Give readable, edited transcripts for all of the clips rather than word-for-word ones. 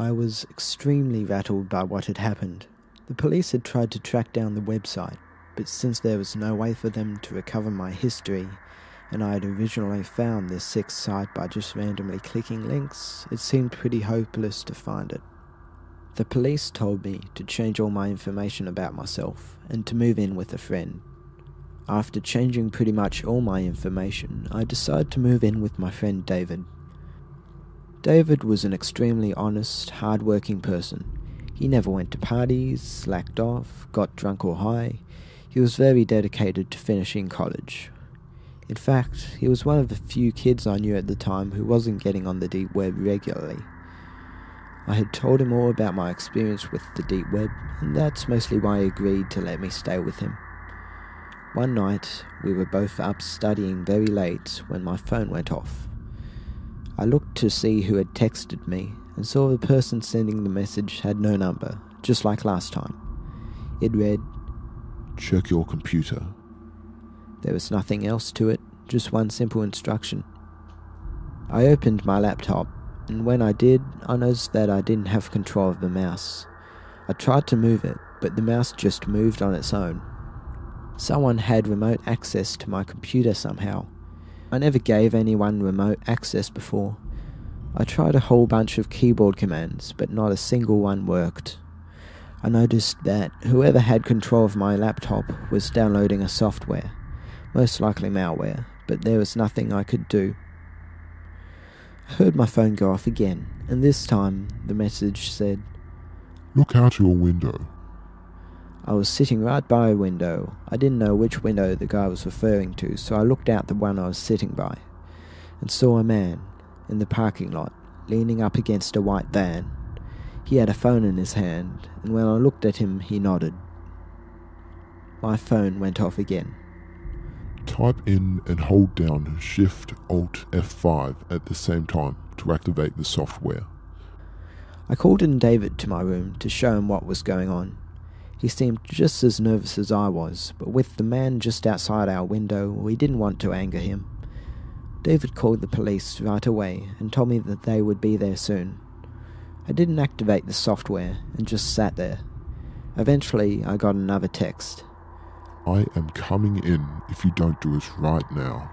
I was extremely rattled by what had happened. The police had tried to track down the website, but since there was no way for them to recover my history, and I had originally found this sick site by just randomly clicking links, it seemed pretty hopeless to find it. The police told me to change all my information about myself and to move in with a friend. After changing pretty much all my information, I decided to move in with my friend David. David was an extremely honest, hard-working person. He never went to parties, slacked off, got drunk or high. He was very dedicated to finishing college. In fact, he was one of the few kids I knew at the time who wasn't getting on the deep web regularly. I had told him all about my experience with the deep web, and that's mostly why he agreed to let me stay with him. One night, we were both up studying very late when my phone went off. I looked to see who had texted me and saw the person sending the message had no number, just like last time. It read, "Check your computer." There was nothing else to it, just one simple instruction. I opened my laptop, and when I did, I noticed that I didn't have control of the mouse. I tried to move it, but the mouse just moved on its own. Someone had remote access to my computer somehow. I never gave anyone remote access before. I tried a whole bunch of keyboard commands, but not a single one worked. I noticed that whoever had control of my laptop was downloading a software, most likely malware, but there was nothing I could do. I heard my phone go off again, and this time the message said, "Look out your window." I was sitting right by a window. I didn't know which window the guy was referring to, so I looked out the one I was sitting by, and saw a man in the parking lot, leaning up against a white van. He had a phone in his hand, and when I looked at him, he nodded. My phone went off again. Type in and hold down Shift-Alt-F5 at the same time to activate the software. I called in David to my room to show him what was going on. He seemed just as nervous as I was, but with the man just outside our window, we didn't want to anger him. David called the police right away and told me that they would be there soon. I didn't activate the software and just sat there. Eventually, I got another text. "I am coming in if you don't do it right now."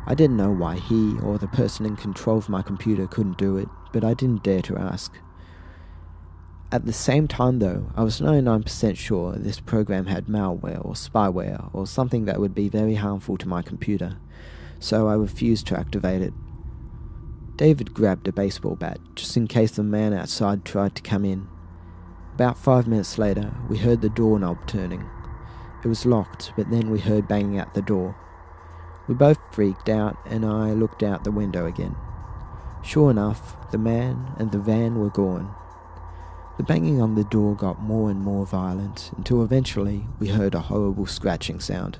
I didn't know why he or the person in control of my computer couldn't do it, but I didn't dare to ask. At the same time though, I was 99% sure this program had malware or spyware or something that would be very harmful to my computer, so I refused to activate it. David grabbed a baseball bat, just in case the man outside tried to come in. About 5 minutes later, we heard the doorknob turning. It was locked, but then we heard banging at the door. We both freaked out, and I looked out the window again. Sure enough, the man and the van were gone. The banging on the door got more and more violent, until eventually we heard a horrible scratching sound.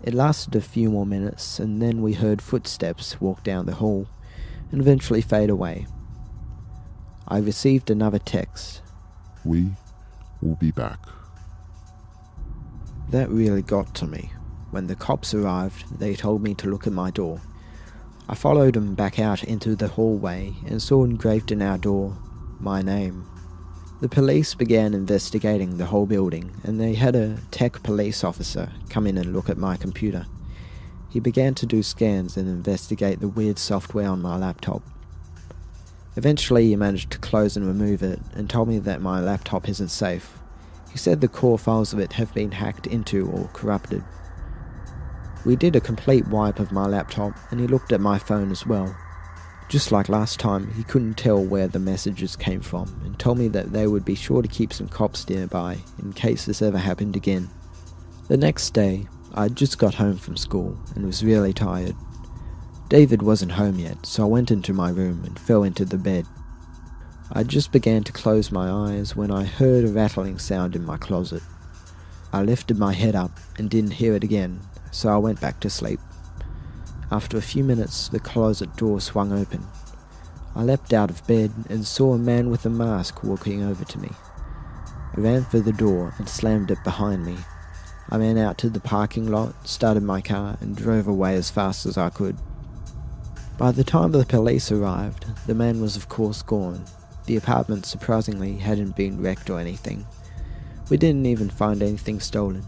It lasted a few more minutes, and then we heard footsteps walk down the hall, and eventually fade away. I received another text. "We will be back." That really got to me. When the cops arrived, they told me to look at my door. I followed them back out into the hallway and saw engraved in our door, my name. The police began investigating the whole building, and they had a tech police officer come in and look at my computer. He began to do scans and investigate the weird software on my laptop. Eventually he managed to close and remove it, and told me that my laptop isn't safe. He said the core files of it have been hacked into or corrupted. We did a complete wipe of my laptop, and he looked at my phone as well. Just like last time, he couldn't tell where the messages came from, and told me that they would be sure to keep some cops nearby in case this ever happened again. The next day, I just got home from school and was really tired. David wasn't home yet, so I went into my room and fell into the bed. I just began to close my eyes when I heard a rattling sound in my closet. I lifted my head up and didn't hear it again, so I went back to sleep. After a few minutes, the closet door swung open. I leapt out of bed and saw a man with a mask walking over to me. I ran for the door and slammed it behind me. I ran out to the parking lot, started my car, and drove away as fast as I could. By the time the police arrived, the man was of course gone. The apartment surprisingly hadn't been wrecked or anything. We didn't even find anything stolen.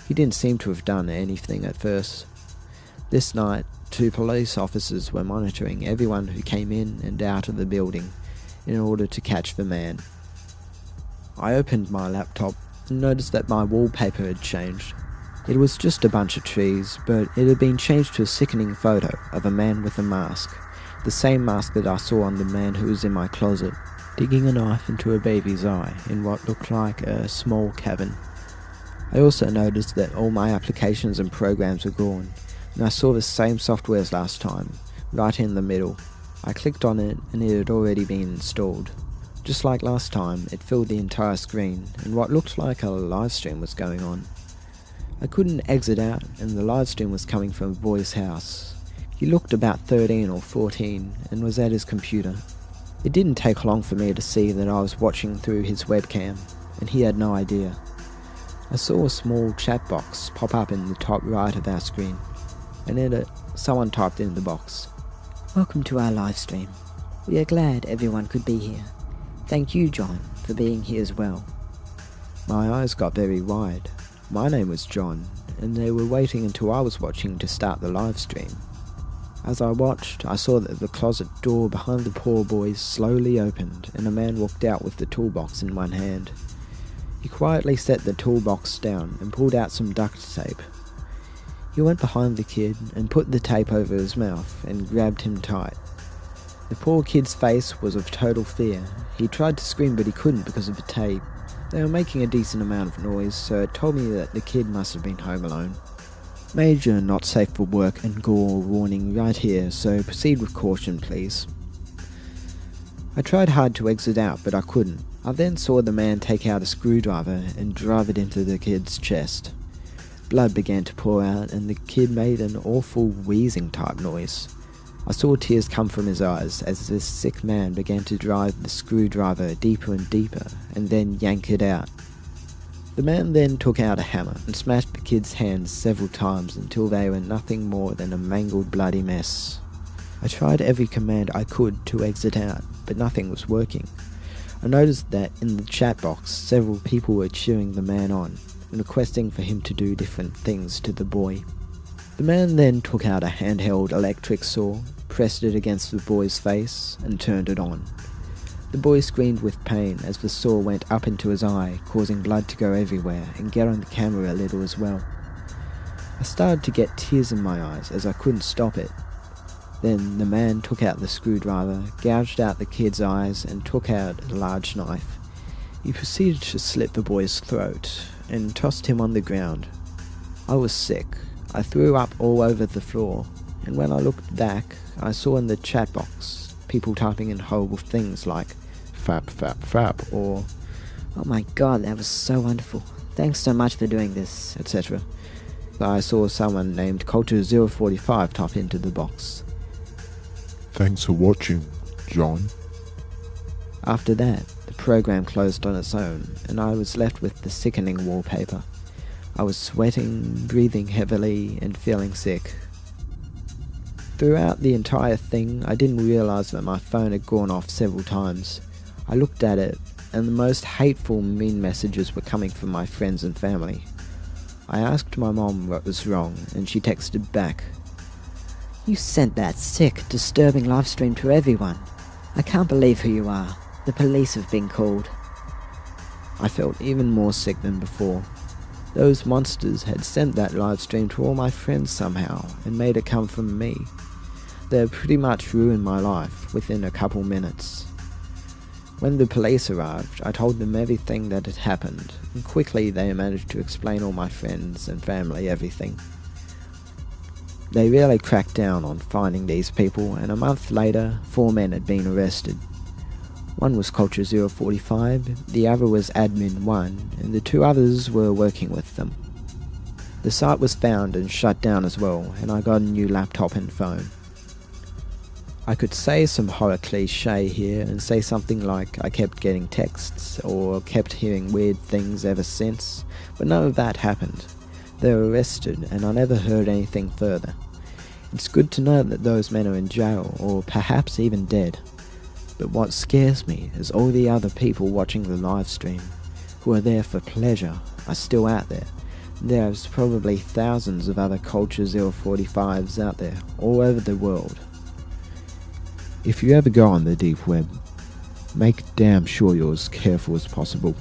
He didn't seem to have done anything at first. This night, 2 police officers were monitoring everyone who came in and out of the building in order to catch the man. I opened my laptop and noticed that my wallpaper had changed. It was just a bunch of trees, but it had been changed to a sickening photo of a man with a mask, the same mask that I saw on the man who was in my closet, digging a knife into a baby's eye in what looked like a small cabin. I also noticed that all my applications and programs were gone, and I saw the same software as last time, right in the middle. I clicked on it and it had already been installed. Just like last time, it filled the entire screen, and what looked like a live stream was going on. I couldn't exit out, and the live stream was coming from a boy's house. He looked about 13 or 14 and was at his computer. It didn't take long for me to see that I was watching through his webcam, and he had no idea. I saw a small chat box pop up in the top right of our screen, and in it, someone typed in the box, "Welcome to our live stream. We are glad everyone could be here. Thank you, John, for being here as well." My eyes got very wide. My name was John, and they were waiting until I was watching to start the live stream. As I watched, I saw that the closet door behind the poor boys slowly opened, and a man walked out with the toolbox in one hand. He quietly set the toolbox down and pulled out some duct tape. He went behind the kid and put the tape over his mouth and grabbed him tight. The poor kid's face was of total fear. He tried to scream, but he couldn't because of the tape. They were making a decent amount of noise, so it told me that the kid must have been home alone. Major not safe for work and gore warning right here, so proceed with caution please. I tried hard to exit out, but I couldn't. I then saw the man take out a screwdriver and drive it into the kid's chest. Blood began to pour out, and the kid made an awful wheezing type noise. I saw tears come from his eyes as this sick man began to drive the screwdriver deeper and deeper, and then yank it out. The man then took out a hammer and smashed the kid's hands several times until they were nothing more than a mangled bloody mess. I tried every command I could to exit out, but nothing was working. I noticed that in the chat box several people were cheering the man on and requesting for him to do different things to the boy. The man then took out a handheld electric saw, pressed it against the boy's face, and turned it on. The boy screamed with pain as the saw went up into his eye, causing blood to go everywhere and get on the camera a little as well. I started to get tears in my eyes as I couldn't stop it. Then the man took out the screwdriver, gouged out the kid's eyes, and took out a large knife. He proceeded to slit the boy's throat and tossed him on the ground. I was sick. I threw up all over the floor, and when I looked back, I saw in the chat box people typing in horrible things like "fap fap fap" or "Oh my god, that was so wonderful. Thanks so much for doing this," etc. I saw someone named Culture045 type into the box, "Thanks for watching, John." After that, the program closed on its own, and I was left with the sickening wallpaper. I was sweating, breathing heavily, and feeling sick. Throughout the entire thing, I didn't realise that my phone had gone off several times. I looked at it, and the most hateful, mean messages were coming from my friends and family. I asked my mom what was wrong, and she texted back, "You sent that sick, disturbing live stream to everyone. I can't believe who you are. The police have been called." I felt even more sick than before. Those monsters had sent that live stream to all my friends somehow and made it come from me. They had pretty much ruined my life within a couple minutes. When the police arrived, I told them everything that had happened, and quickly they managed to explain all my friends and family everything. They really cracked down on finding these people, and a month later, 4 men had been arrested. One was Culture045, the other was Admin1, and the 2 others were working with them. The site was found and shut down as well, and I got a new laptop and phone. I could say some horror cliche here and say something like I kept getting texts or kept hearing weird things ever since, but none of that happened. They were arrested and I never heard anything further. It's good to know that those men are in jail or perhaps even dead. But what scares me is all the other people watching the live stream, who are there for pleasure, are still out there. There's probably thousands of other Culture 045s out there, all over the world. If you ever go on the deep web, make damn sure you're as careful as possible.